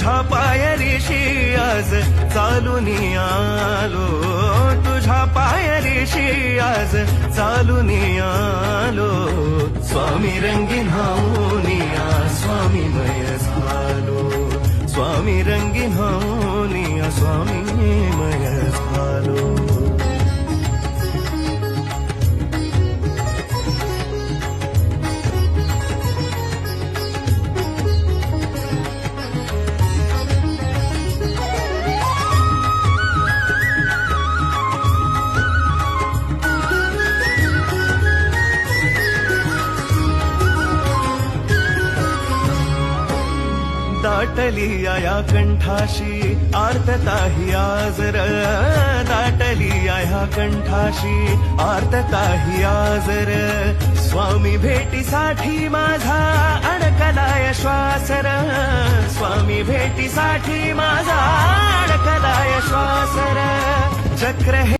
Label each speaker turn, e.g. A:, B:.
A: तुझ्या पायरीशी आज चालून आलो, तुझ्या पायरीशी आज चालून आलो. स्वामी रंगीन हाऊनिया स्वामीमय झालो, स्वामी रंगीन हाऊनिया स्वामीमय झालो. दाटली या कंठाशी आर्तता ही आजर, दाटली या कंठाशी आर्तता ही आजर. स्वामी भेटीसाठी माझा अडकलाय श्वासर, स्वामी भेटीसाठी माझा अडकलाय श्वासर. चक्र